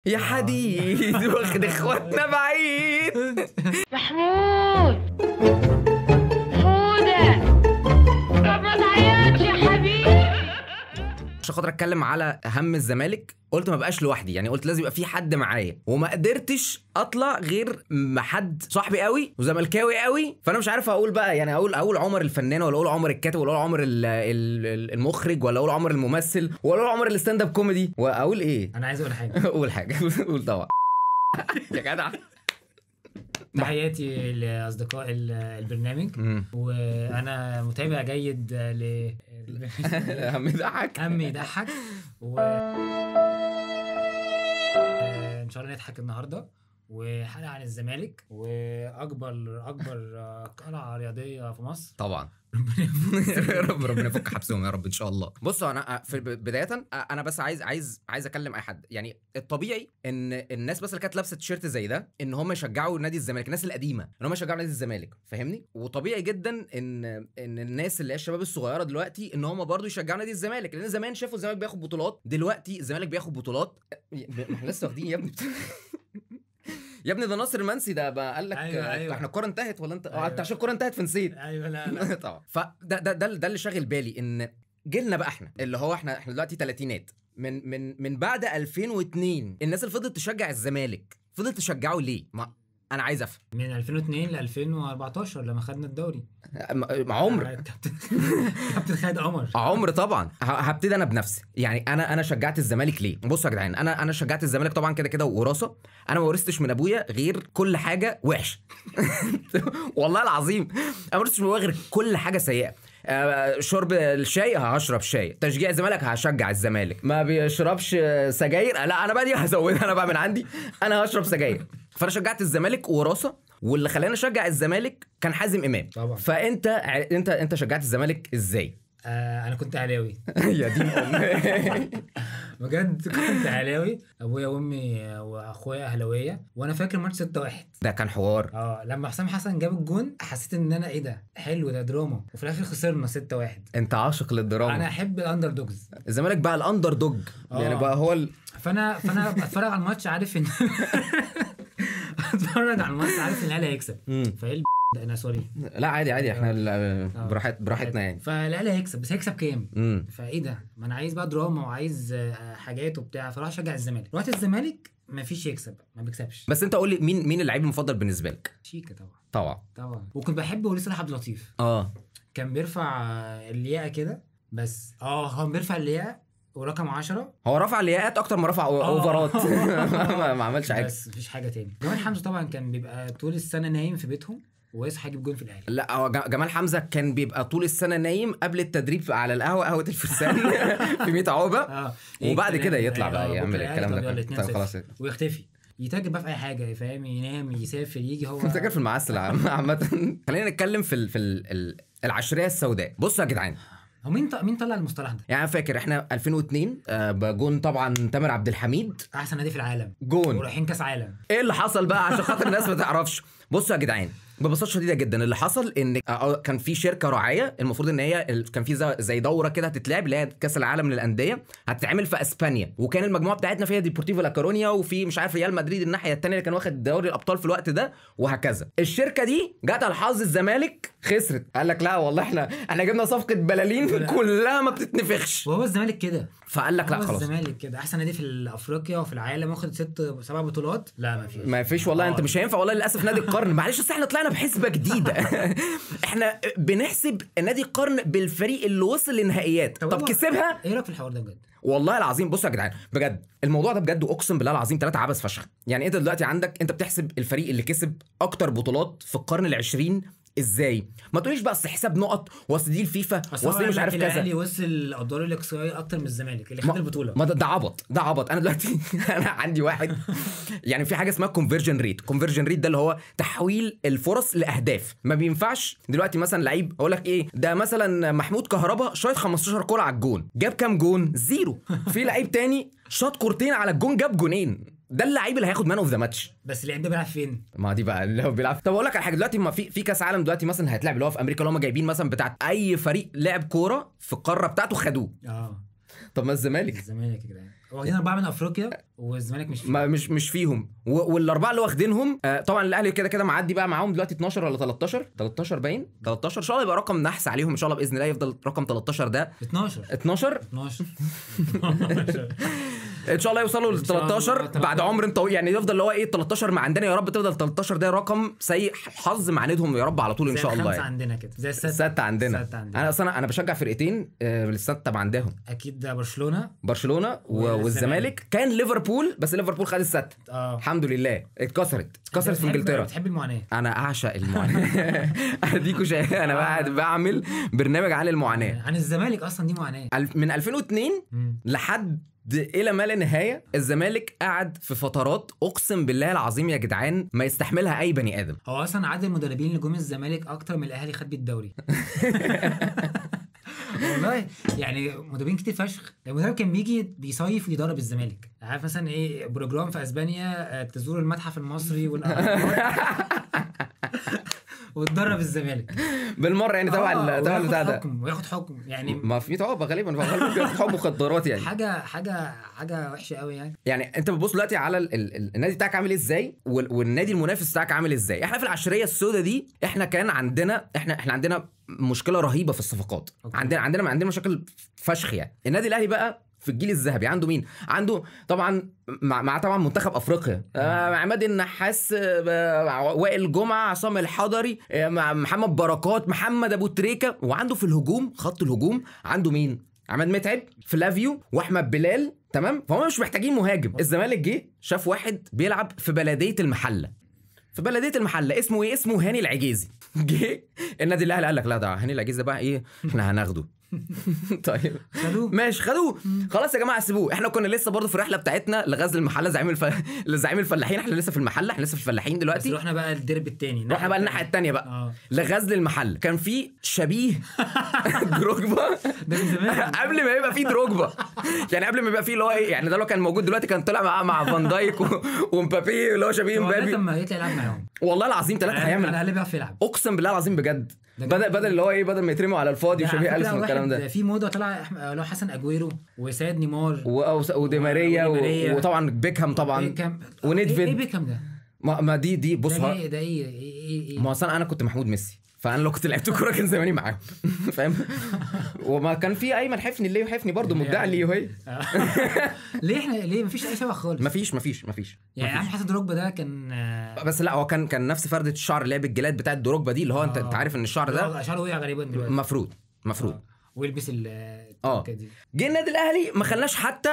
يا حديد واخد اخواتنا بعيد. محمود حودة، طب ما تعيطش يا حبيبي. عشان خاطر اتكلم على هم الزمالك قلت ما بقاش لوحدي، يعني قلت لازم يبقى في حد معايا، وما قدرتش اطلع غير ما حد صاحبي قوي وزملكاوي قوي. فانا مش عارف اقول بقى، يعني اقول عمر الفنان، ولا اقول عمر الكاتب، ولا اقول عمر المخرج، ولا اقول عمر الممثل، ولا اقول عمر الستاند اب كوميدي، واقول ايه؟ انا عايز اقول حاجه. قول حاجه. قول طبعا يا جدع. تحياتي لاصدقاء البرنامج، وانا متابع جيد هم يضحك. هم يضحك، ان شاء الله نضحك النهارده. وحلقه عن الزمالك واكبر قلعه رياضيه في مصر طبعا. ربنا يفك حبسهم يا رب ان شاء الله. بصوا انا في بدايه انا بس عايز اكلم اي حد. يعني الطبيعي ان الناس بس اللي كانت لابسه تيشيرت زي ده ان هم يشجعوا نادي الزمالك، الناس القديمه ان هم يشجعوا نادي الزمالك، فاهمني؟ وطبيعي جدا ان الناس اللي هي الشباب الصغيره دلوقتي ان هم برضو يشجعوا نادي الزمالك، لان زمان شافوا الزمالك بياخد بطولات، دلوقتي الزمالك بياخد بطولات. ما احنا لسه واخدين يا ابني. يا ابني ده ناصر المنسي ده بقى قال لك أيوة. احنا الكوره انتهت ولا انت؟ أيوة. انت عشان الكوره انتهت فنسيت. ايوه لا طبعا. فده اللي شاغل بالي، ان جيلنا بقى احنا اللي هو احنا دلوقتي تلاتينات، من بعد 2002 الناس اللي فضلت تشجع الزمالك فضلت تشجعه ليه؟ ما انا عايز افهم. من 2002 ل 2014 لما خدنا الدوري عمر كابتن خالد عمر طبعا. هبتدي انا بنفسي. يعني انا شجعت الزمالك ليه؟ بصوا يا جدعان، انا شجعت الزمالك طبعا كده وراثه. انا ما ورثتش من ابويا غير كل حاجه وحشه. والله العظيم انا ما ورثتش من ابويا غير كل حاجه سيئه. شرب الشاي هشرب شاي، تشجيع الزمالك هشجع الزمالك، ما بيشربش سجاير لا انا بقى دي هزودها انا بقى من عندي، انا هشرب سجاير. فانا شجعت الزمالك وراثه، واللي خلاني اشجع الزمالك كان حازم امام طبعا. فانت شجعت الزمالك ازاي؟ انا كنت اهلاوي. يا دين امي. بجد كنت اهلاوي، ابويا وامي واخويا اهلاويه. وانا فاكر ماتش 6-1 ده كان حوار. لما حسام حسن جاب الجون حسيت ان انا ايه ده حلو، ده دراما، وفي الاخر خسرنا 6-1. انت عاشق للدراما. انا احب الاندر دوجز. الزمالك بقى الاندر دوج. يعني بقى هو فانا اتفرج على الماتش عارف ان اتفرج على الماتش عارف ان الاهلي هيكسب. فايه انا سوري. لا عادي احنا براحتنا يعني. فالاهلي هيكسب، بس هيكسب كام؟ فايه ده؟ ما انا عايز بقى دراما وعايز حاجات وبتاع، فراح اشجع الزمالك. رحت الزمالك مفيش يكسب، ما بيكسبش. بس انت قول لي مين اللعيب المفضل بالنسبه لك؟ شيكا طبعا. وكنت بحب وليد صلاح عبد اللطيف. كان بيرفع اللياقه كده، بس هو بيرفع اللياقه ورقم 10. هو رفع الياقات اكتر ما رفع اوفرات. ما عملش حاجه. بس مفيش حاجه تاني. جمال حمزه طبعا كان بيبقى طول السنه نايم في بيتهم ويصحى يجيب جون في الاهلي. لا هو جمال حمزه كان بيبقى طول السنه نايم قبل التدريب على قهوه الفرسان في 100 عقبه. وبعد كده يطلع بقى يعمل الكلام ده خلاص ويختفي، يتاجر بقى في اي حاجه، فاهم؟ ينام، يسافر، يجي. هو يتاجر في المعسل عامه. خلينا نتكلم في العشريه السوداء. بصوا يا جدعان، هو مين طلع المصطلح ده؟ يعني فاكر احنا 2002 بجون طبعا تامر عبد الحميد، احسن نادي في العالم، جون ورايحين كاس عالم. ايه اللي حصل بقى عشان خاطر الناس ما تعرفش؟ بصوا يا جدعان ببساطه شديده جدا، اللي حصل ان كان في شركه راعيه المفروض ان هي كان في زي دوره كده هتتلعب اللي هي كاس العالم للانديه، هتتعمل في اسبانيا، وكان المجموعه بتاعتنا فيها ديبورتيفو لا كورونيا، وفي مش عارف ريال مدريد الناحيه الثانيه اللي كان واخد دوري الابطال في الوقت ده، وهكذا. الشركه دي جت على حظ الزمالك خسرت، قال لك لا والله احنا جبنا صفقه بلالين كلها ما بتتنفخش. وهو الزمالك كده، فقال لك لا خلاص الزمالك كده احسن نادي في افريقيا وفي العالم، واخد 6-7 بطولات. لا ما فيش والله. انت مش هينفع والله للاسف نادي القرن. معلش اصل احنا طلعنا بحسبه جديده. احنا بنحسب نادي القرن بالفريق اللي وصل للنهائيات. طب كسبها. ايه رايك في الحوار ده بجد؟ والله العظيم بصوا يا جدعان بجد الموضوع ده بجد اقسم بالله العظيم 3 عبث فشخ. يعني انت دلوقتي انت بتحسب الفريق اللي كسب اكتر بطولات في القرن ال20 ازاي؟ ما تقوليش بقى اصل حساب نقط، واصل دي الفيفا، واصل مش عارف كذا. الاهلي وصل الادوار الاقصائيه اكتر من الزمالك اللي خد البطوله. ما ده عبط. انا دلوقتي انا عندي واحد يعني في حاجه اسمها كونفرجن ريت ده اللي هو تحويل الفرص لاهداف. ما بينفعش دلوقتي مثلا لعيب اقول لك ايه ده، مثلا محمود كهربا شايط 15 كوره على الجون، جاب كام جون؟ 0. في لعيب تاني شاط كورتين على الجون جاب جونين، ده اللعيب اللي هياخد مان اوف ذا ماتش. بس اللعيب ده بيلعب فين؟ ما دي بقى اللي هو بيلعب. طب اقول لك على حاجه، دلوقتي ما في كاس عالم دلوقتي مثلا هيتلعب اللي هو في امريكا، اللي هم جايبين مثلا بتاعت اي فريق لعب كوره في القاره بتاعته خدوه. طب ما الزمالك الزمالك يا جدعان واخدين 4 من افريقيا والزمالك مش فيه. مش فيهم والاربعه اللي واخدينهم طبعا الاهلي كده كده معدي بقى معاهم دلوقتي 12 ولا 13 باين 13 ان شاء الله يبقى رقم نحس عليهم ان شاء الله باذن الله يفضل رقم 13 ده 12 ان شاء الله يوصلوا ل 13 بعد عمر طويل يعني يفضل اللي هو ايه 13 مع عندنا يا رب تفضل 13 ده رقم سيء حظ معاندهم يا رب على طول ان شاء الله يعني. عندنا كده زي الستة عندنا. انا اصلا انا بشجع فرقتين الستة عندهم اكيد ده برشلونه والزمالك كان ليفربول بس ليفربول خد الستة الحمد لله اتكسرت في انجلترا. بتحب المعاناه؟ انا اعشق المعاناه اديكوا شايف انا قاعد بعمل برنامج عن المعاناه عن الزمالك اصلا دي معاناه من 2002 لحد الى ما لا نهايه. الزمالك قعد في فترات اقسم بالله العظيم يا جدعان ما يستحملها اي بني ادم. هو اصلا عدد المدربين اللي جم الزمالك اكتر من الاهلي خد بيه الدوري. والله يعني مدربين كتير فشخ. المدرب كان بيجي بيصيف ويدرب الزمالك. عارف مثلا ايه بروجرام في اسبانيا تزور المتحف المصري وتدرب الزمالك بالمره يعني تبع بتاع ده وياخد حكم يعني ما في عقوبه غالبا بياخد حكم مخدرات يعني حاجه وحشه قوي يعني انت بتبص دلوقتي على النادي بتاعك عامل ازاي والنادي المنافس بتاعك عامل ازاي. احنا في العشريه السوداء دي احنا كان عندنا احنا عندنا مشكله رهيبه في الصفقات. عندنا مشاكل فشخ يعني. النادي الاهلي بقى في الجيل الذهبي عنده مين؟ عنده طبعا مع طبعا منتخب افريقيا عماد النحاس وائل جمعه عصام الحضري محمد بركات محمد ابو تريكه. وعنده في الهجوم خط الهجوم عنده مين؟ عماد متعب فلافيو واحمد بلال تمام. فهم مش محتاجين مهاجم. الزمالك جه شاف واحد بيلعب في بلديه المحله اسمه ايه؟ اسمه هاني العجيزي. جه النادي الاهلي قال لك لا ده هاني العجيزي ده بقى ايه احنا هناخده. طيب ماشي خدوه خلاص يا جماعه سيبوه. احنا كنا لسه برضه في الرحله بتاعتنا لغزل المحله زعيم الفلاحين. احنا لسه في المحله احنا لسه في الفلاحين دلوقتي. بس رحنا بقى الدرب الثاني رحنا بقى الناحيه الثانيه بقى لغزل المحله. كان في شبيه دروجبا قبل ما يبقى في دروجبا يعني قبل ما يبقى في اللي هو ايه يعني ده لو كان موجود دلوقتي كان طلع مع فان دايك ومبابي اللي هو شبيه مبابي. لما يطلع يلعب معاهم والله العظيم 3 هيعمل انا اللي بيعرف يلعب اقسم بالله العظيم بجد. بدل اللي هو ايه بدل ما يترموا على الفاضي وشبيه ألف والكلام ده. في موضه طلع لو حسن اجويرو وسيد نيمار ودي ماريا وطبعا بيكهام طبعا ونيدفيد. ايه بيكهام ده؟ ما دي بص ده ايه ما اصلا انا كنت محمود ميسي فانا لو كنت لعبت كوره كان زماني معاهم فاهم. وما كان في ايمن حفني اللي حفني برضه مدعي ليه وهي ليه مفيش اي شبه خالص. مفيش يعني عم حسن دروجبا ده كان بس لا هو كان نفس فردة الشعر اللي هي بالجلاد بتاعت دروجبا دي اللي هو انت عارف ان الشعر ده شعره وقع غالبا دلوقتي مفروض ويلبس دي. جه النادي الاهلي ما خلناش حتى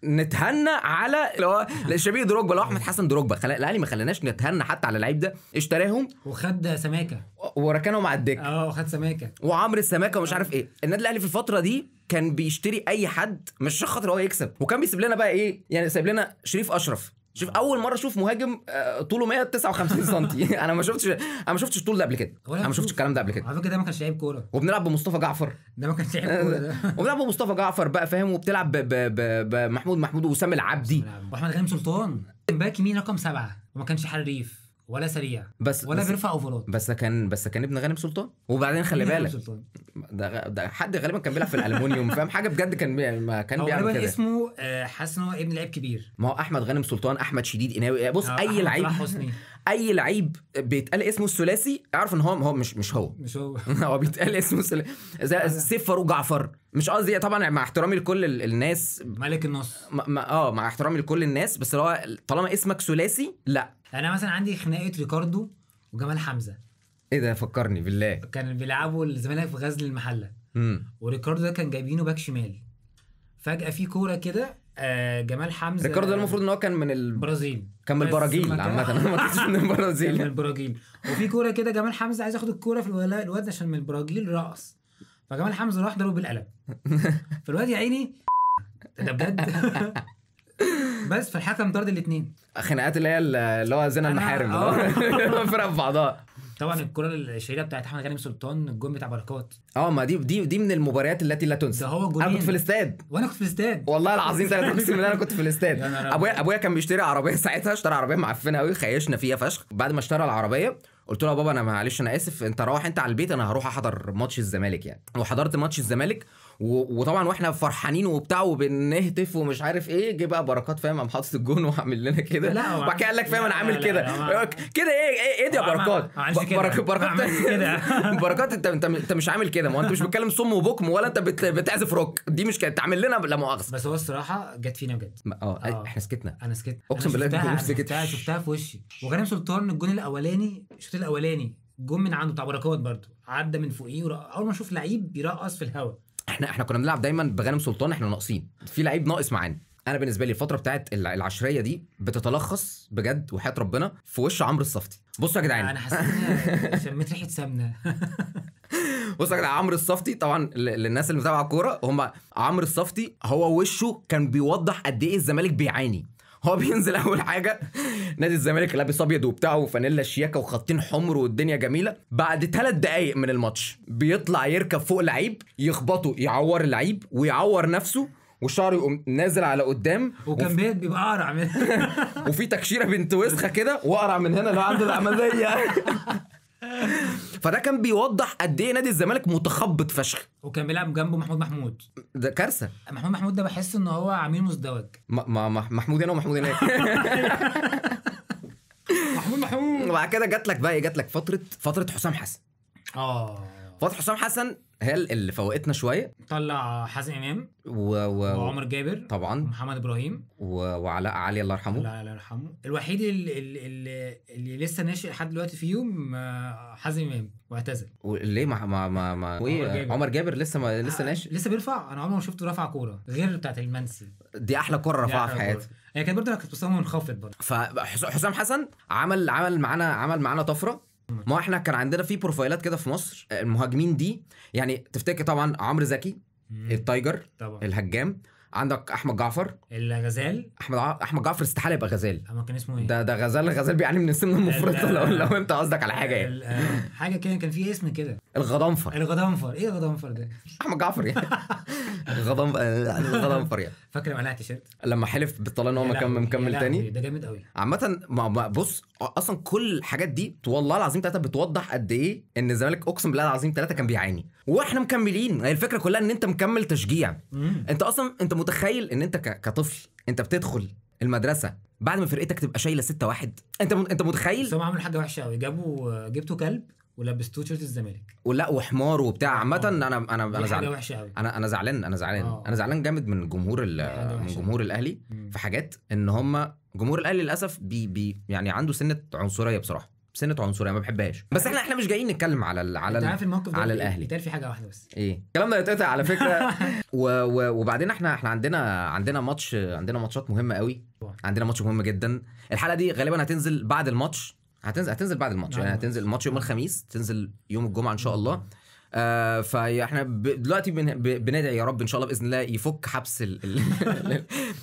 نتهنى على اللي هو شبيه دروجبا لو احمد حسن دروجبا. الاهلي ما خلناش نتهنى حتى على اللعيب ده. اشتراهم وخد سماكه وركنهم على الدكه وخد سماكه وعمرو السماكه ومش عارف ايه. النادي الاهلي في الفتره دي كان بيشتري اي حد مش عشان خاطر هو يكسب. وكان بيسيب لنا بقى ايه يعني سايب لنا شريف اشرف. شوف اول مره اشوف مهاجم طوله 159 سم. انا ما شفتش الطول ده قبل كده. انا ما شفتش الكلام ده قبل كده. على فكره ده ما كانش لعيب كوره. وبنلعب بمصطفى جعفر. ده ما كانش لعيب كوره ده. وبنلعب بمصطفى جعفر بقى فاهم. وبتلعب بمحمود وسام العبدي واحمد غانم سلطان باك يمين رقم 7 وما كانش حريف ولا سريع ولا بيرفع اوفرات. بس كان ابن غانم سلطان. وبعدين خلي بالك ده حد غالبا كان بيلعب في الالومنيوم فاهم حاجه بجد. ما كان بيعمل كده. اسمه حاسس ان هو ابن لعيب كبير. ما هو احمد غانم سلطان احمد شديد قناوي. بص اي لعيب بيتقال اسمه الثلاثي اعرف ان هو مش هو هو بيتقال اسمه الثلاثي زي سيف فاروق جعفر. مش قصدي طبعا مع احترامي لكل الناس ملك النص مع احترامي لكل الناس بس هو طالما اسمك ثلاثي لا. انا مثلا عندي خناقه ريكاردو وجمال حمزه. ايه ده فكرني بالله. كان بيلعبوا الزمالك في غزل المحله وريكاردو ده كان جايبينه باك شمال. فجاه في كوره كده جمال حمزه. ريكاردو ده المفروض ان هو كان من البرازيل. كان من البراجيل عامه. انا ما كنتش من البرازيل. من البراجيل. وفي كوره كده جمال حمزه عايز ياخد الكوره في الواد عشان من البراجيل رقص. فجمال حمزه راح ضربه بالقلم. فالواد يا عيني ده بجد. بس فالحكم طرد الاثنين. خناقات اللي هو زنا المحارم فرق في بعضها. طبعا الكره الشهيره بتاعت احمد غانم سلطان الجون بتاع بركات. ما دي من المباريات التي لا تنسى. انا كنت في الاستاد. وانا كنت في الاستاد والله العظيم انا كنت في الاستاد. ابويا كان بيشتري عربيه ساعتها. اشترى عربيه معفنه قوي خيشنا فيها فشخ. بعد ما اشترى العربيه قلت له يا بابا انا معلش انا اسف انت روح انت على البيت انا هروح احضر ماتش الزمالك يعني. وحضرت ماتش الزمالك وطبعا واحنا فرحانين وبتاع وبنهتف ومش عارف ايه، جه بقى بركات فاهم قام حاطط الجون وعامل لنا كده. لا، وبعد كده قال لك فاهم انا عامل لا، كده لا، كده ايه دي يا بركات؟ بركات بركات انت مش عامل كده، ما هو انت مش بتتكلم صم وبكم ولا انت بتعزف روك، دي مش كانت تعمل لنا لا مؤاخذه. بس هو الصراحه جت فينا بجد. احنا سكتنا. انا سكت، اقسم بالله الجمهور سكت. شفتها في وشي. وكريم سلطان الجون الاولاني، الشوط الاولاني جون من عنده بتاع بركات برضه، عدى من فوقيه اول ما اشوف لعيب بيرقص في الهواء. احنا كنا بنلعب دايما بغانم سلطان، احنا ناقصين في لعيب ناقص معانا. انا بالنسبه لي الفتره بتاعت العشريه دي بتتلخص بجد وحياه ربنا في وش عمرو الصفتي. بصوا يا جدعان، انا حسيت ان شميت ريحه سمنه. بصوا يا جدعان، عمرو الصفتي طبعا للناس اللي متابعه الكوره، هم عمرو الصفتي هو وشه كان بيوضح قد ايه الزمالك بيعاني. هو بينزل اول حاجه نادي الزمالك لابس ابيض وبتاع وفانيلا شياكه وخطين حمر والدنيا جميله، بعد 3 دقايق من الماتش بيطلع يركب فوق لعيب يخبطه يعور اللعيب ويعور نفسه والشعر يقوم نازل على قدام، وكان بيبقى اقرع من وفي تكشيره بنت وسخه كده واقرع من هنا لو عنده العمليه. فده كان بيوضح قد ايه نادي الزمالك متخبط فشخ. وكان بيلعب جنبه محمود. ده كارثه. محمود ده بحس ان هو عميل مزدوج. محمود هنا ومحمود هناك. محمود. وبعد كده جات لك فتره حسام حسن. فتره حسام حسن هي اللي فوقتنا شويه. طلع حازم امام وعمر جابر طبعا، ومحمد ابراهيم وعلاء علي الله يرحمه. الله يرحمه. الوحيد اللي لسه ناشئ لحد دلوقتي فيهم حازم امام واعتزل. ليه ما عمر جابر لسه ناشئ، لسه بيرفع. انا عمري ما شفته رفع كوره غير بتاعت المنسي. دي احلى كوره رفعها في حياتي. هي كانت برضه كانت مستوى منخفض برضه. فحسام حسن عمل معانا طفره. ما احنا كان عندنا في بروفايلات كده في مصر المهاجمين دي، يعني تفتكر طبعا عمرو زكي التايجر طبعا، الهجام، عندك احمد جعفر الغزال. احمد جعفر استحاله يبقى غزال. اما كان اسمه ايه ده غزال بيعاني من السن المفرطه. لو انت قصدك على حاجه يعني حاجه كان في اسم كده الغضنفر. ايه الغضنفر ده؟ احمد جعفر يعني الغضنفر يعني. فاكر قلع تيشيرت لما حلف بالطلاق ان هو مكمل تاني. ده جامد قوي عامه. بص اصلا كل الحاجات دي والله العظيم 3 بتوضح قد ايه ان الزمالك اقسم بالله العظيم 3 كان بيعاني واحنا مكملين. هي الفكره كلها ان انت مكمل تشجيع. انت اصلا انت متخيل ان انت كطفل انت بتدخل المدرسه بعد ما فرقتك تبقى شايله 6-1. انت متخيل؟ بس هم عملوا حاجه وحشه قوي. جبتوا كلب ولبستوه تيشيرت الزمالك ولا وحمار وبتاع. عامه انا زعلان. انا زعلان جامد من جمهور الاهلي في حاجات. ان هم جمهور الاهلي للاسف يعني عنده سنه عنصريه بصراحه، سنه عنصريه ما بحبهاش. بس احنا مش جايين نتكلم على على الاهلي. بيتقال في حاجه واحده بس. ايه الكلام ده يتقطع على فكره. وبعدين احنا عندنا ماتشات مهمه قوي. عندنا ماتش مهم جدا. الحلقه دي غالبا هتنزل بعد الماتش. هتنزل بعد الماتش يعني هتنزل الماتش يوم الخميس، تنزل يوم الجمعه ان شاء الله. فاحنا دلوقتي بندعي يا رب ان شاء الله باذن الله يفك حبس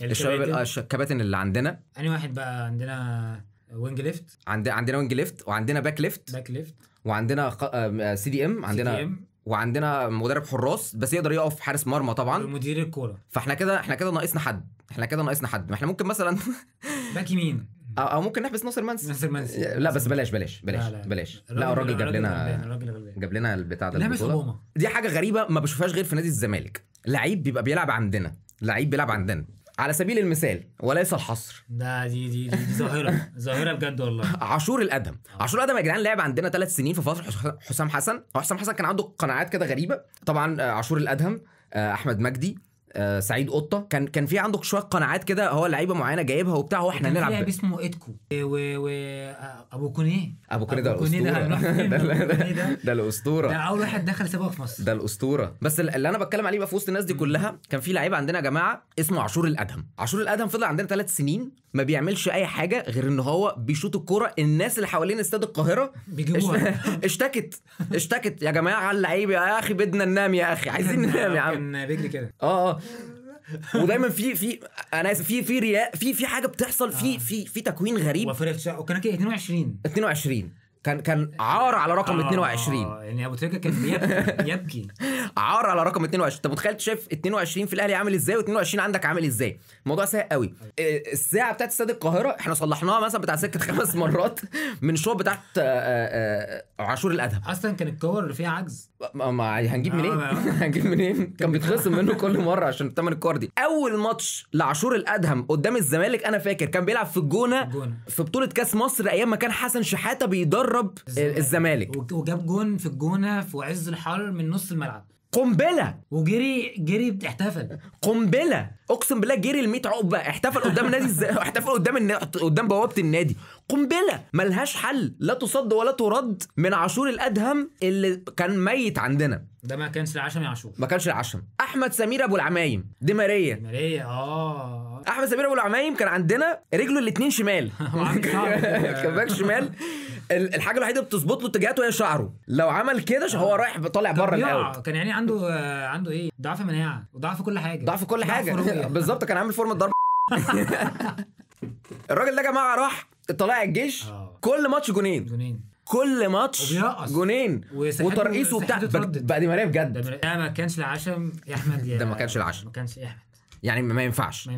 الشباب الكباتن اللي عندنا. انهي واحد بقى؟ عندنا وينج ليفت، عندنا وينج ليفت، وعندنا باك ليفت، وعندنا CDM وعندنا مدرب حراس بس يقدر يقف حارس مرمى طبعا، ومدير الكوره. فاحنا كده ناقصنا حد. ما احنا ممكن مثلا باك يمين او ممكن نحبس ناصر منسي. لا بس بلاش. لا الراجل جاب لنا البتاع ده البطوله. دي حاجه غريبه ما بشوفهاش غير في نادي الزمالك. لعيب بيبقى بيلعب عندنا على سبيل المثال وليس الحصر. ده دي ظاهره بجد والله. عاشور الادهم يا جدعان لعب عندنا 3 سنين في فتره حسام حسن. حسام حسن كان عنده قناعات كده غريبه طبعا. عاشور الادهم، احمد مجدي، سعيد قطه، كان في عنده شويه قناعات كده. هو لعيبه معينه جايبها وبتاع واحنا نلعب. لاعب اسمه ايتكو ابو كونيه ده الاسطوره. ده اول واحد دخل سباق في مصر. ده الاسطوره. بس اللي انا بتكلم عليه بقى في وسط الناس دي كلها كان في لعيبه عندنا يا جماعه اسمه عاشور الادهم فضل عندنا 3 سنين ما بيعملش اي حاجه غير ان هو بيشوط الكوره. الناس اللي حوالين استاد القاهره بيجيبوها. اشتكت يا جماعه على اللعيبه يا اخي، بدنا ننام يا اخي، عايزين ننام يا عم. كان بيجري كده. ودايما في انا اسف في رياء في حاجه بتحصل في تكوين غريب. وكان كده 22 كان عار على رقم 22. يعني ابو تريكه كان يبكي عار على رقم 22. انت متخيل شايف 22 في الاهلي عامل ازاي و22 عندك عامل ازاي؟ الموضوع سيء قوي. الساعه بتاعت استاد القاهره احنا صلحناها مثلا بتاع سكه 5 مرات من الشوط بتاعت عاشور الادهم. اصلا كان الكور اللي فيها عجز ما هنجيب منين؟ هنجيب منين؟ كان بيتخصم منه كل مره عشان تمن الكور دي. اول ماتش لعاشور الادهم قدام الزمالك انا فاكر كان بيلعب في الجونه في بطوله كاس مصر ايام ما كان حسن شحاته بيدرب الزمالك، وجاب جون في الجونه في عز الحر من نص الملعب، قنبله، وجري احتفل قنبله، اقسم بالله جري ال 100 عقبه، احتفل قدام النادي احتفل قدام بوابه النادي، قنبله ملهاش حل، لا تصد ولا ترد من عاشور الادهم اللي كان ميت عندنا. ده ما كانش العشم يا عاشور، ما كانش العشم. احمد سمير ابو العمايم، دي ماريا احمد سمير ابو العمايم كان عندنا رجله الاثنين شمال كان باك شمال، الحاجه الوحيده اللي بتظبط له اتجاهاته هي شعره، لو عمل كده هو رايح طالع بره الاوت. كان يعني عنده ايه، ضعف مناعه وضعف كل حاجه، ضعف كل حاجه بالظبط، كان عامل فورمه ضرب الراجل ده يا جماعه راح طلع الجيش كل ماتش جونين كل ماتش جونين وترقيص وبتاع بقى. دي ماريا بجد، ده ما كانش العشم يا احمد، ده ما كانش العشم، ما كانش يا احمد، يعني ما ينفعش.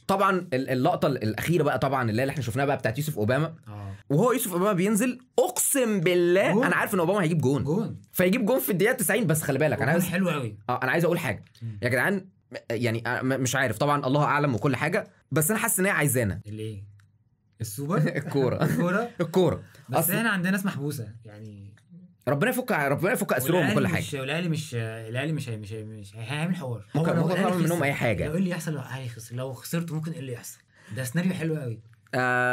طبعا اللقطه الاخيره بقى طبعا اللي احنا شفناها بقى بتاعت يوسف اوباما، وهو يوسف اوباما بينزل، اقسم بالله جون. انا عارف ان اوباما هيجيب جون فيجيب جون في الدقيقه 90، بس خلي بالك انا عايز حلو قوي. انا عايز اقول حاجه يا جدعان، يعني مش عارف طبعا الله اعلم وكل حاجه، بس انا حاسس ان هي عايزانا ايه السوبر الكوره بس احنا عندنا ناس محبوسه يعني، ربنا يفك اسرهم وكل حاجه. الاهلي مش هيعمل حوار، ممكن يعمل منهم اي حاجه. لو ايه اللي يحصل لو خسرت ممكن ايه اللي يحصل، ده سيناريو حلو قوي.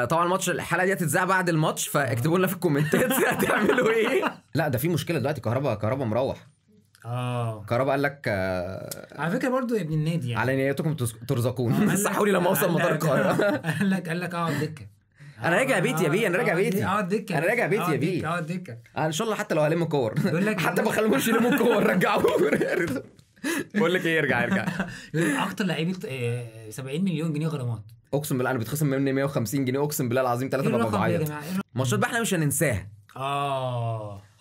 طبعا الماتش الحلقه دي هتتذاع بعد الماتش، فاكتبوا لنا في الكومنتات هتعملوا ايه. لا ده في مشكله دلوقتي، كهربا مروح. كهربا قال لك على فكره برضو ابن النادي يعني على نيتكم ترزقون، صحوا لي لما اوصل مطار القاهره. قال لك اقعد دكه، انا راجع بيتي يا بيه، انا راجع بيتي، انا راجع بيتي يا بيه، اقعد دكه ان شاء الله، حتى لو هلم كور حتى ما خلوش يلموا كور رجعوه. بقول لك ايه، ارجع اكتر لعيبه 70 مليون جنيه غرامات، اقسم بالله انا بتخصم مني 150 جنيه، اقسم بالله العظيم 3 ببقى بعيط. ماتشات بقى احنا مش هننساها.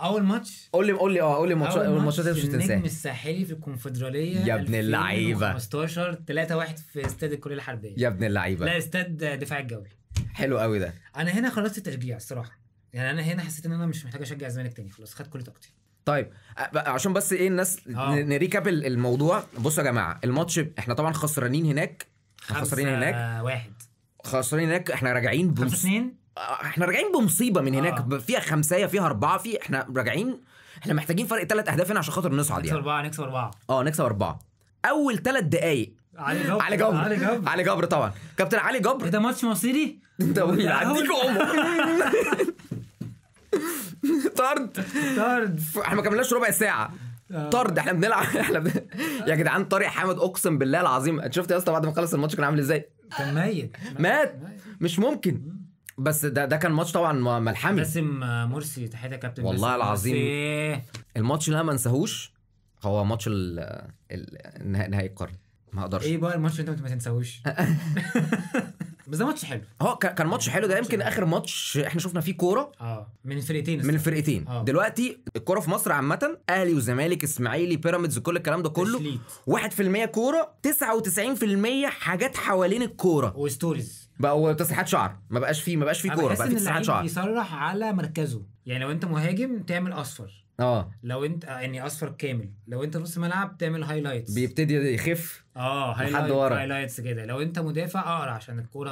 اول ماتش قول لي الماتشات اللي مش هتنساها. النجم الساحلي في الكونفدراليه يا ابن اللعيبه 15 3-1 في استاد الكليه الحربيه، يا ابن اللعيبه، لا استاد دفاع الجوي. حلو قوي ده. انا هنا خلصت التشجيع الصراحه، يعني انا هنا حسيت ان انا مش محتاج اشجع الزمالك تاني، خلاص خدت كل طاقتي. طيب عشان بس ايه الناس نريكاب الموضوع. بصوا يا جماعه، الماتش احنا طبعا خسرانين هناك، خسرانين هناك، احنا راجعين 5-2، احنا راجعين بمصيبه من هناك، فيها 5 فيها 4 احنا راجعين، احنا محتاجين فرق 3 اهداف هنا عشان خاطر نصعد يعني. نكسب 4 اول 3 دقايق. علي جبر طبعا، كابتن علي جبر. ده ماتش مصيري انت يعديك طرد احنا ما كملناش ربع ساعه طرد، احنا بنلعب يا جدعان طارق حامد اقسم بالله العظيم، شفت يا اسطى بعد ما خلص الماتش كان عامل ازاي؟ كان مات مش ممكن. بس ده كان ماتش طبعا ملحمي. باسم مرسي، تحيه يا كابتن والله العظيم الماتش اللي انا ما انساهوش هو ماتش نهائي القرن، ما اقدرش. ايه بقى الماتش اللي انت ما تنساهوش؟ بس ده ماتش حلو، هو كان ماتش حلو، ده يمكن اخر ماتش احنا شفنا فيه كوره من الفرقتين. دلوقتي الكوره في مصر عامه، اهلي وزمالك اسماعيلي بيراميدز كل الكلام ده كله 1% كوره، 99% حاجات حوالين الكوره وستوريز بقى وتصريحات شعر، ما بقاش فيه كوره، بقى فيه تصريحات شعر. يصرح على مركزه، يعني لو انت مهاجم تعمل اصفر، لو انت يعني اصفر كامل، لو انت نص ملعب تعمل هايلايتس، بيبتدي يخف هايلايتس كده، لو انت مدافع اقرا عشان الكوره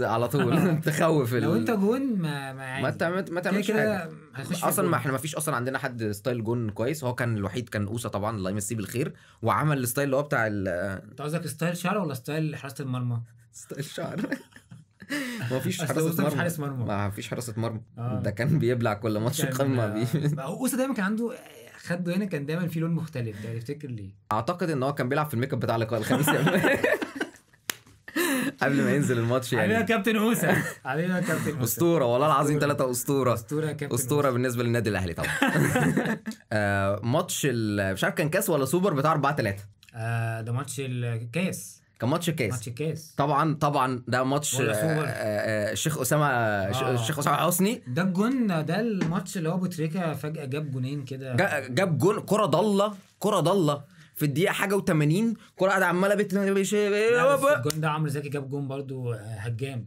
على طول تخوف. لو انت جون ما تعملش حاجه اصلا، ما احنا ما فيش اصلا عندنا حد ستايل جون كويس، هو كان الوحيد كان اوسا طبعا الله يمسيه بالخير، وعمل الستايل اللي هو بتاع انت قصدك ستايل شعر ولا ستايل حراسه المرمى؟ ستايل شعر. ما فيش حراسه مرمى، ما فيش حراسه مرمى، ده كان بيبلع كل ماتش قمه. اوسا دايما كان عنده خده هنا كان دايما في لون مختلف، ده تفتكر ليه؟ اعتقد ان هو كان بيلعب في الميك اب بتاع لقاء الخميس قبل ما ينزل الماتش يعني. علينا كابتن اوسا، اسطوره والله العظيم، 3 اسطوره بالنسبه للنادي الاهلي طبعا. ماتش مش عارف كان كاس ولا سوبر بتاع 4-3. ده ماتش الكاس، كان ماتش الكاس طبعا ده ماتش الشيخ اسامه حسني. ده الجون، ده الماتش اللي هو ابو تريكه فجاه جاب جونين كده، جاب جون كره ضله في الدقيقه حاجه و80، كره قاعده عماله الجون ده عمرو زكي جاب جون برضو هجام.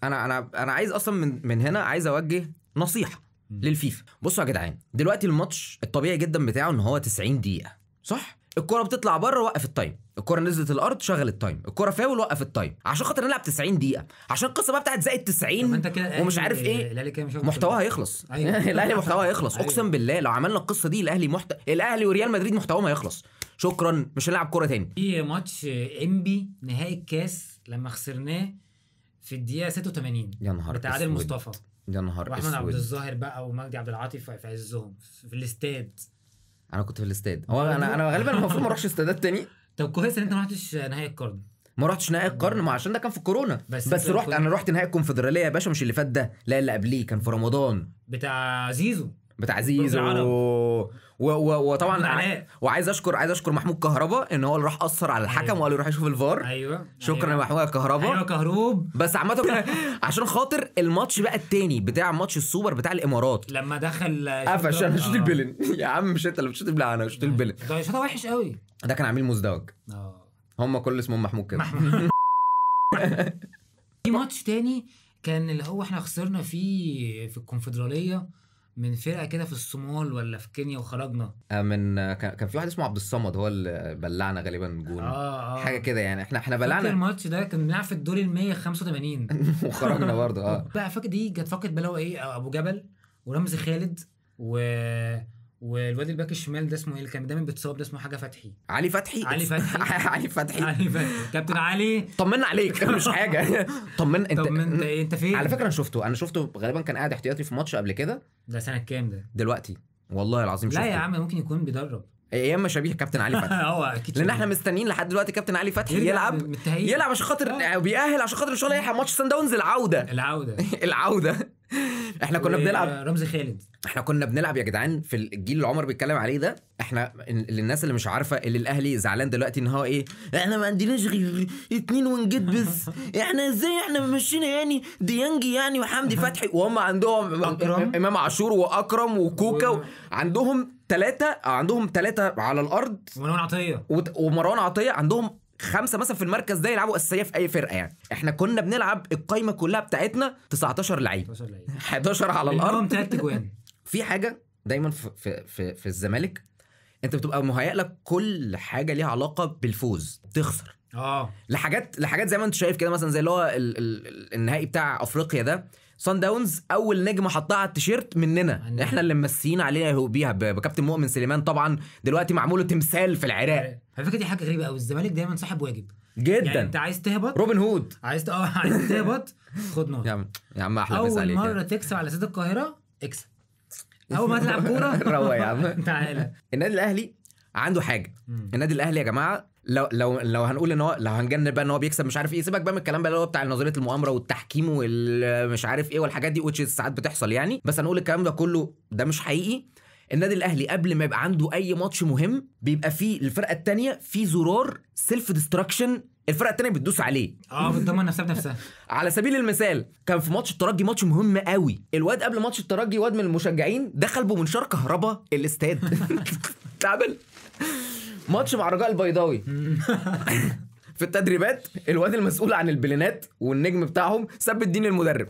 انا عايز اصلا من هنا عايز اوجه نصيحه للفيفا. بصوا يا جدعان، دلوقتي الماتش الطبيعي جدا بتاعه ان هو 90 دقيقه، صح؟ الكرة بتطلع بره وقف التايم، الكرة نزلت الارض شغل التايم، الكرة فاول وقف التايم، عشان خاطر نلعب 90 دقيقة، عشان القصة بقى بتاعت زائد 90 ومش عارف ايه، الاهلي كده مش واخد محتواها هيخلص. أيوة. الاهلي محتواها هيخلص، أيوة. اقسم بالله لو عملنا القصة دي الاهلي وريال مدريد محتواهم هيخلص. شكرا، مش هنلعب كرة تاني. في ماتش انبي نهائي الكاس لما خسرناه في الدقيقة 86 يا نهار بتاع عادل أسود. مصطفى يا نهار واحمد عبد اسود. الظاهر بقى ومجدي عبد العاطي في عزهم في الاستاد. انا كنت في الاستاد، هو انا غالبا المفروض ما اروحش استادات تاني. طب كويس ان انت ما رحتش نهائي القرن. ما رحتش نهائي القرن، ما عشان ده كان في الكورونا. بس بس رحت، انا رحت نهائي الكونفدراليه يا باشا، مش اللي فات ده، لا اللي قبليه كان في رمضان بتاع زيزو بتاع زيزو وطبعا وعايز اشكر محمود كهربا ان هو اللي راح اثر على الحكم أيوة. وقال له روح يشوف الفار. ايوه شكرا يا محمود كهربا. ايوه كهروب. بس عامه عشان خاطر الماتش بقى التاني بتاع ماتش السوبر بتاع الامارات لما دخل قفش انا شوت البلن. يا عم مش انت اللي بتشوت البلن، انا شوت البلن. ده شاطر وحش قوي. ده كان عميل مزدوج. هم كل اسمهم محمود كده. في ماتش تاني كان اللي هو احنا خسرنا فيه في الكونفدراليه من فرقه كده في الصومال ولا في كينيا وخرجنا من كان في واحد اسمه عبد الصمد هو اللي بلعنا غالبا جون. حاجه كده يعني. احنا بلعنا. فاكر الماتش ده كان بنلعب في الدور ال 185 وخرجنا برضه. بقى فاكر دي كانت فقد بلاوه ايه، ابو جبل ورمزي خالد والواد الباك الشمال ده اسمه ايه اللي كان دايما بيتصاب ده، اسمه حاجه فتحي. علي فتحي. علي فتحي كابتن علي. طمنا عليك. مش حاجه. طمن انت فين؟ على فكره انا شفته غالبا كان قاعد احتياطي في ماتش قبل كده. ده سنه كام ده؟ دلوقتي والله العظيم شفته. لا يا عم ممكن يكون بيدرب ايام شبيه كابتن علي فتحي. اكيد لان احنا مستنيين لحد دلوقتي كابتن علي فتحي يلعب عشان خاطر بيأهل، عشان خاطر ان شاء الله يلحق ماتش سان داونز العوده. احنا كنا بنلعب رمزي خالد. احنا كنا بنلعب يا جدعان في الجيل اللي عمر بيتكلم عليه ده. احنا للناس اللي مش عارفه، اللي الاهلي زعلان دلوقتي ان هو ايه، احنا ما عندناش غير 2 ونجد بس. احنا ازاي احنا ماشيين يعني ديانجي يعني وحمدي فتحي، وهم عندهم امام عاشور واكرم وكوكا عندهم 3 على الارض، ومروان عطيه عندهم 5 مثلا في المركز ده يلعبوا اساسيه في اي فرقه يعني. احنا كنا بنلعب القايمه كلها بتاعتنا 19 لعيب 11 على الارض. في حاجه دايما في الزمالك، انت بتبقى مهيأ لك كل حاجه ليها علاقه بالفوز، تخسر لحاجات زي ما انت شايف كده، مثلا زي اللي هو النهائي بتاع افريقيا ده، سان داونز اول نجمه حطها على التيشيرت مننا، احنا اللي ممسيين عليها بيها بكابتن مؤمن سليمان. طبعا دلوقتي معمول له تمثال في العراق. على فكره دي حاجه غريبه قوي، الزمالك دايما صاحب واجب جدا. يعني انت عايز تهبط روبن هود، عايز تهبط خد نقطه يا عم احلى مسا عليك. اول مره تكسب على استاد القاهره اكسب، اول ما تلعب كوره روق يا عم. تعالى. النادي الاهلي عنده حاجه. النادي الاهلي يا جماعه، لو هنقول ان هو، لو هنجنب بقى ان هو بيكسب مش عارف ايه، سيبك بقى من الكلام بقى اللي هو بتاع نظريه المؤامره والتحكيم والمش عارف ايه والحاجات دي، وتش ساعات بتحصل يعني، بس هنقول الكلام ده كله ده مش حقيقي. النادي الاهلي قبل ما يبقى عنده اي ماتش مهم بيبقى فيه الفرقه الثانيه في زرار سيلف ديستراكشن، الفرقه الثانيه بتدوس عليه. بتضمن نفسها بنفسها. على سبيل المثال كان في ماتش الترجي، ماتش مهم قوي، الواد قبل ماتش الترجي واد من المشجعين دخل بمنشار كهرباء الاستاد. تعبل. ماتش مع رجاء البيضاوي في التدريبات، الواد المسؤول عن البلينات والنجم بتاعهم ساب الدين المدرب،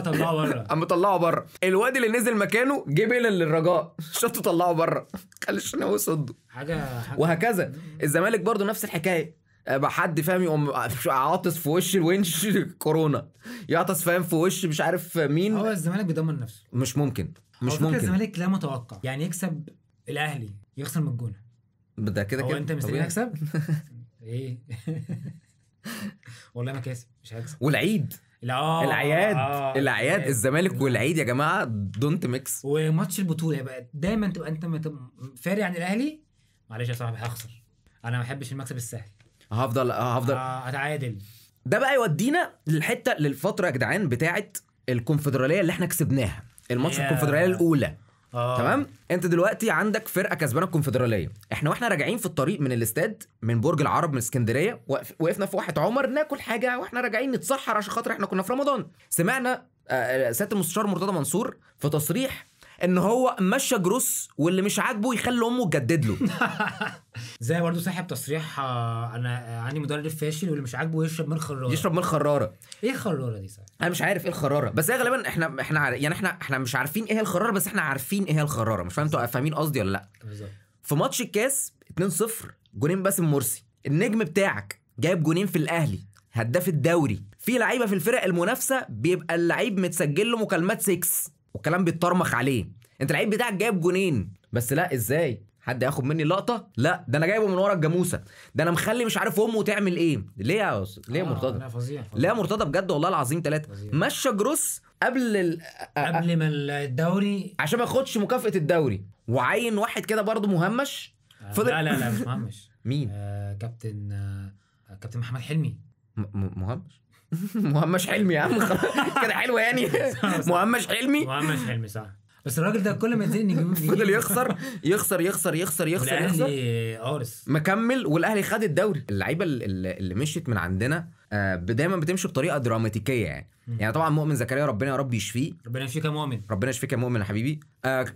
طلعه بره. قام طلعه بره. الواد اللي نزل مكانه جه بيلن للرجاء، شطه طلعه بره، خلي الشناوي صده. حاجه وهكذا. الزمالك برضو نفس الحكايه، بقى حد فاهم يقوم عاطس في وش الونش كورونا، يعطس فاهم في وش مش عارف مين. هو الزمالك بيدمر نفسه. مش ممكن. الزمالك لا متوقع يعني يكسب الاهلي يخسر من الجونه، ده كده انت مستني يكسب ايه؟ والله ما كاسب، مش هكسب. والعيد الاعياد الزمالك والعيد يا جماعه دونت ميكس. وماتش البطوله يبقى دايما تبقى انت فارق عن الاهلي، معلش يا صاحبي هخسر، انا ما بحبش المكسب السهل، هفضل اتعادل. ده بقى يودينا للفتره يا جدعان بتاعه الكونفدراليه اللي احنا كسبناها، الماتش الكونفدراليه الاولى. تمام. انت دلوقتي عندك فرقه كسبانه الكونفدراليه، واحنا راجعين في الطريق من الاستاد من برج العرب من اسكندريه، وقفنا في واحد عمر ناكل حاجه واحنا راجعين نتسحر عشان خاطر احنا كنا في رمضان. سمعنا سياده المستشار مرتضى منصور في تصريح ان هو مشى جروس واللي مش عاجبه يخلي امه تجدد له. زي برضه صاحب تصريح انا عندي مدرب فاشل واللي مش عاجبه يشرب من الخراره. يشرب من الخراره. ايه الخراره دي صح؟ انا مش عارف ايه الخراره، بس هي غالبا احنا مش عارفين ايه هي الخراره، بس احنا عارفين ايه هي الخراره. مش فاهم انتوا فاهمين قصدي ولا لا؟ بالظبط. في ماتش الكاس 2-0 جونين باسم مرسي، النجم بتاعك جايب جونين في الاهلي، هداف الدوري. في لعيبه في الفرق المنافسه بيبقى اللعيب متسجل له مكالمات 6 والكلام بيتطرمخ عليه، انت اللعيب بتاعك جايب جونين بس. لا ازاي حد ياخد مني لقطه؟ لا ده انا جايبه من ورا الجاموسه، ده انا مخلي مش عارف امه تعمل ايه. ليه يا ليه يا مرتضى؟ لا فظيع. ليه يا مرتضى بجد والله العظيم 3 مشى جروس قبل ما الدوري عشان ما ياخدش مكافاه الدوري، وعين واحد كده برضه مهمش. لا مش مهمش. مين؟ كابتن محمد حلمي. مهمش. مهمش حلمي يا عم كده حلوه يعني. مهمش حلمي صح. بس الراجل ده كل ما ينزل نجيب فضل يخسر والاهلي قارس مكمل، والاهلي خد الدوري. اللعيبه اللي مشيت من عندنا دايما بتمشي بطريقه دراماتيكيه يعني طبعا مؤمن زكريا ربنا يا رب يشفيه. ربنا يشفيك يا مؤمن يا حبيبي.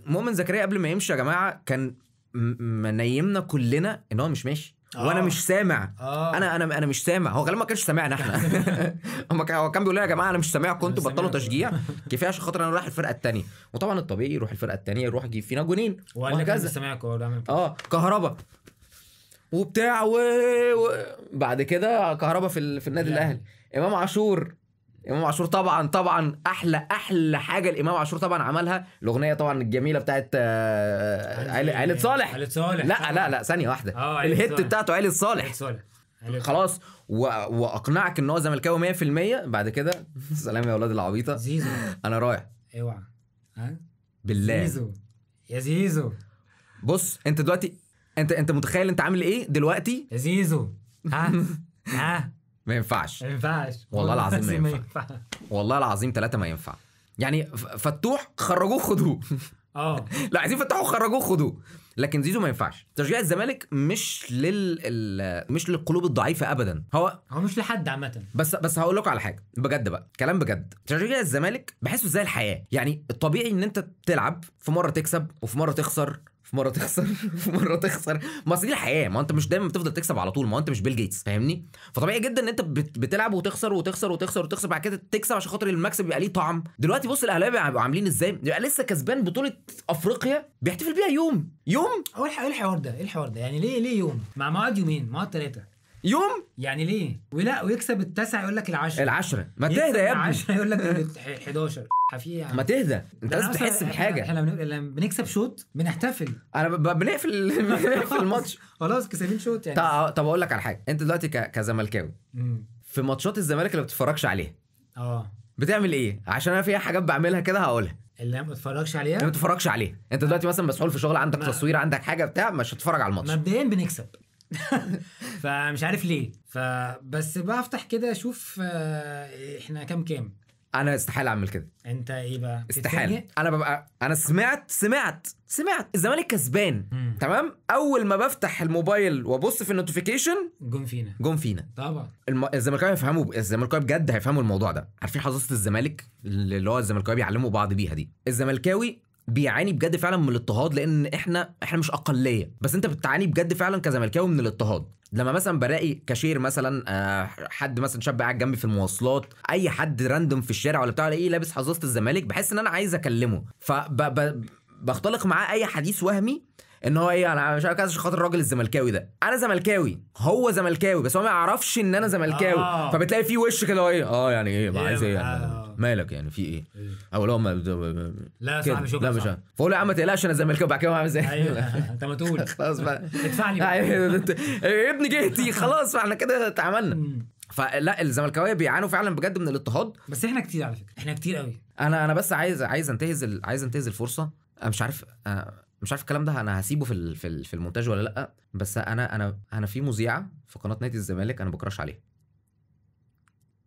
مؤمن زكريا قبل ما يمشي يا جماعه كان منيمنا كلنا ان هو مش ماشي. وانا مش سامع. انا مش سامع. هو غالبا ما كانش سامعنا احنا. هو كان بيقول لنا يا جماعه انا مش سامعكم، انتوا بطلوا تشجيع كفايه عشان خاطر انا رايح الفرقه الثانيه. وطبعا الطبيعي يروح الفرقه الثانيه يروح يجيب فينا جونين وهكذا. سامعكم كهربا وبتاع بعد كده كهربا في النادي الاهلي. امام عاشور طبعا احلى حاجه الامام عاشور طبعا عملها الاغنيه طبعا الجميله بتاعت عائله صالح. لا ثانيه واحده. الهيت بتاعته عائله صالح. خلاص واقنعك ان هو زملكاوي 100%. بعد كده سلام يا اولاد العبيطه زيزو انا رايح. اوعى بالله زيزو بص انت دلوقتي انت متخيل انت عامل ايه دلوقتي يا زيزو؟ ما ينفعش والله العظيم ما ينفع. والله العظيم 3 ما ينفع. يعني فتوح خرجوه خدوه. لا عايزين فتحوا خرجوه خدوه، لكن زيزو ما ينفعش. تشجيع الزمالك مش مش للقلوب الضعيفه ابدا. هو مش لحد عامه. بس هقول لكم على حاجه بجد بقى، كلام بجد. تشجيع الزمالك بحسه زي الحياه. يعني الطبيعي ان انت تلعب في مره تكسب وفي مره تخسر في مره تخسر. ما اصل دي الحياه. ما انت مش دايما بتفضل تكسب على طول. ما انت مش بيل جيتس فاهمني. فطبيعي جدا ان انت بتلعب وتخسر بعد كده تكسب عشان خاطر المكسب يبقى ليه طعم. دلوقتي بص الاهلاويه بيبقوا عاملين ازاي. بيبقى لسه كسبان بطوله افريقيا بيحتفل بيها يوم ايه الحوار ده يعني ليه يوم مع موعد يومين موعد 3 يوم يعني ليه؟ ولا ويكسب التاسع يقول لك العشرة. ما تهدى يا ابني. 10 يقول لك 11 حفيه. ما تهدى انت لازم تحس بحاجه. احنا لما بنكسب شوط بنحتفل. انا بنقفل الماتش خلاص كسبين شوط يعني. طب اقول لك على حاجه. انت دلوقتي كزملكاوي في ماتشات الزمالك اللي ما بتتفرجش عليها بتعمل ايه؟ عشان انا فيها حاجات بعملها كده هقولها. اللي ما بتتفرجش عليها انت دلوقتي مثلا مسؤول في شغل، عندك تصوير، عندك حاجه بتاع، مش هتتفرج على الماتش. مبدئيا بنكسب. فمش عارف ليه. فبس بفتح كده اشوف احنا كام. انا استحاله اعمل كده. انت ايه بقى؟ استحاله. انا سمعت الزمالك كسبان تمام. اول ما بفتح الموبايل وابص في النوتيفيكيشن جون فينا طبعا. الزمالكاويه يفهموا، الزمالكاويه بجد هيفهموا الموضوع ده. عارفين حظاظه الزمالك اللي هو الزمالكاويه بيعلموا بعض بيها دي. الزمالكاوي بيعاني بجد فعلا من الاضطهاد، لان احنا مش اقليه. بس انت بتعاني بجد فعلا كزملكاوي من الاضطهاد. لما مثلا بلاقي كاشير مثلا حد مثلا شاب قاعد جنبي في المواصلات، اي حد راندوم في الشارع ولا بتاع الاقيه لابس حظاظه الزمالك، بحس ان انا عايز اكلمه. بختلق معاه اي حديث وهمي ان هو ايه، انا مش عشان خاطر الراجل الزملكاوي ده. انا زملكاوي، هو زملكاوي، بس هو ما يعرفش ان انا زملكاوي. فبتلاقي فيه وش كده ايه يعني ايه عايز ايه يعني مالك يعني في ايه او لو لا صاحبي شكرا. لا مش فقول يا عم ما تقلقش انا زملكاوي. بعد كده عامل ازاي؟ ايوه انت ما تقول خلاص بقى ادفع لي يا ابني جهتي خلاص. فاحنا كده اتعاملنا. فلا الزملكاويه بيعانوا فعلا بجد من الاضطهاد. بس احنا كتير على فكره، احنا كتير قوي. انا بس عايز انتهز الفرصه. انا مش عارف الكلام ده انا هسيبه في المونتاج ولا لا. بس انا في مذيعه في قناه نادي الزمالك انا بكراش عليها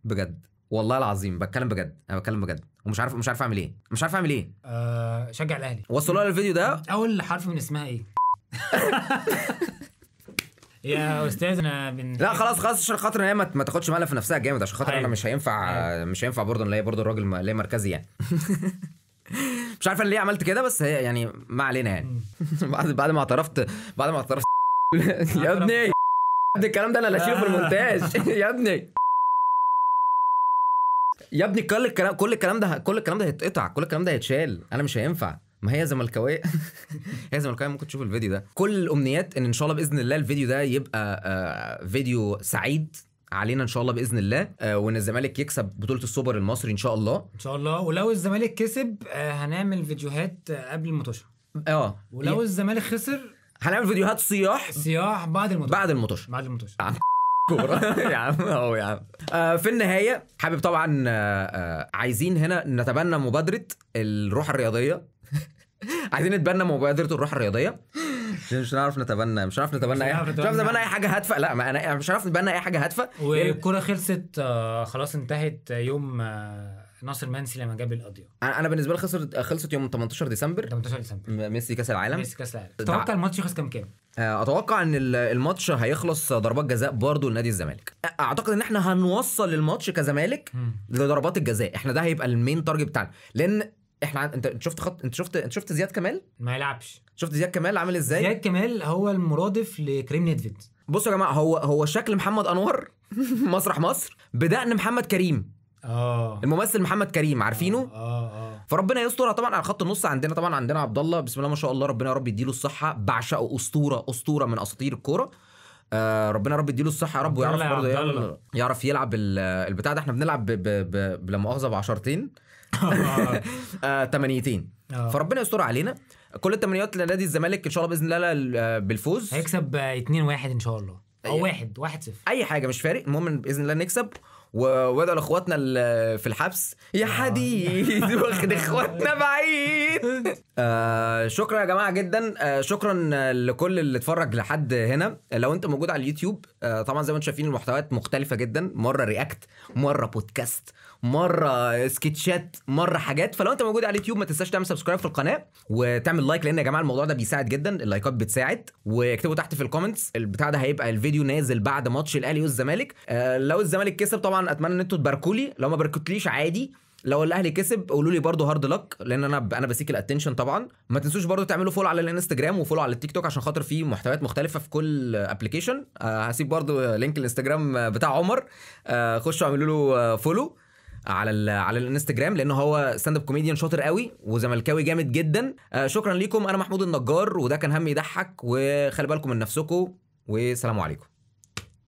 بجد والله العظيم. بتكلم بجد ومش عارف اعمل ايه. شجع الاهلي. وصلوا لي الفيديو ده. اول حرف من اسمها ايه؟ يا استاذ انا لا خلاص عشان خاطر هي ما تاخدش مقلب في نفسها جامد. عشان خاطر انا مش هينفع برضه نلاقي برضه الراجل اللي مركزي يعني. مش عارف انا ليه عملت كده، بس هي يعني ما علينا يعني. بعد ما اعترفت يا ابني الكلام ده انا اللي اشيله في المونتاج. يا ابني كل الكلام ده هيتقطع، كل الكلام ده هيتشال، انا مش هينفع. ما هي زملكاويه هي زملكاويه ممكن تشوف الفيديو ده. كل الامنيات ان شاء الله باذن الله الفيديو ده يبقى فيديو سعيد علينا ان شاء الله باذن الله، وان الزمالك يكسب بطوله السوبر المصري ان شاء الله ان شاء الله. ولو الزمالك كسب هنعمل فيديوهات قبل المطوشه. ولو الزمالك خسر هنعمل فيديوهات صياح بعد المطوشه. كورة. يا عم اهو يا عم. في النهايه حابب طبعا عايزين هنا نتبنى مبادره الروح الرياضيه. عايزين نتبنى مبادره الروح الرياضيه. مش هنعرف نتبنى اي حاجه هادفه. لا ما انا مش هنعرف نتبنى اي حاجه هادفه. والكوره خلصت خلاص، انتهت يوم ناصر منسي لما جاب القضيه. انا بالنسبه لي خلصت يوم 18 ديسمبر. ميسي كاس العالم. تتوقع الماتش يخلص كام؟ اتوقع ان الماتش هيخلص ضربات جزاء برضه لنادي الزمالك. اعتقد ان احنا هنوصل الماتش كزمالك لضربات الجزاء. احنا ده هيبقى المين تارجت بتاعنا، لان احنا انت شفت زياد كمال ما يلعبش. شفت زياد كمال عامل ازاي؟ زياد كمال هو المرادف لكريم نيدفيد. بصوا يا جماعه، هو شكل محمد انور مسرح مصر بدأن محمد كريم. الممثل محمد كريم عارفينه. فربنا يستر. طبعا على خط النص عندنا عبد الله، بسم الله ما شاء الله، ربنا يا رب يديله الصحه، بعشقه، اسطوره من اساطير الكوره. ربنا يا رب يديله الصحه يا رب، ويعرف برضه يعرف يلعب البتاع ده. احنا بنلعب بلا مؤاخذه بعشرتين 8. فربنا يستر علينا. كل التمنيات لنادي الزمالك ان شاء الله باذن الله بالفوز. هيكسب 2-1 ان شاء الله، او 1-0 اي حاجه مش فارق، المهم باذن الله نكسب. وادعوا لاخواتنا في الحبس يا حديد واخد اخواتنا بعيد. شكرا يا جماعه جدا. شكرا لكل اللي اتفرج لحد هنا. لو انت موجود على اليوتيوب، طبعا زي ما انتم شايفين المحتويات مختلفه جدا، مره رياكت، مره بودكاست، مره سكتشات، مره حاجات. فلو انت موجود على اليوتيوب ما تنساش تعمل سبسكرايب في القناه وتعمل لايك، لان يا جماعه الموضوع ده بيساعد جدا، اللايكات بتساعد. واكتبوا تحت في الكومنتس البتاع ده هيبقى الفيديو نازل بعد ماتش الاهلي والزمالك. لو الزمالك كسب طبعا اتمنى ان انتوا تباركوا لي، لو ما باركتليش عادي. لو الاهلي كسب قولوا لي برضو هارد لك، لان انا بسيك الاتنشن طبعا. ما تنسوش برضو تعملوا فولو على الانستجرام وفولو على التيك توك، عشان خاطر فيه محتويات مختلفه في كل ابلكيشن. هسيب برضو لينك الانستجرام بتاع عمر، خشوا اعملوا له فولو على الانستجرام، لانه هو ستاند اب كوميديان شاطر قوي وزملكاوي جامد جدا. شكرا ليكم. انا محمود النجار، وده كان هم يضحك، وخلي بالكم من نفسكم، والسلام عليكم.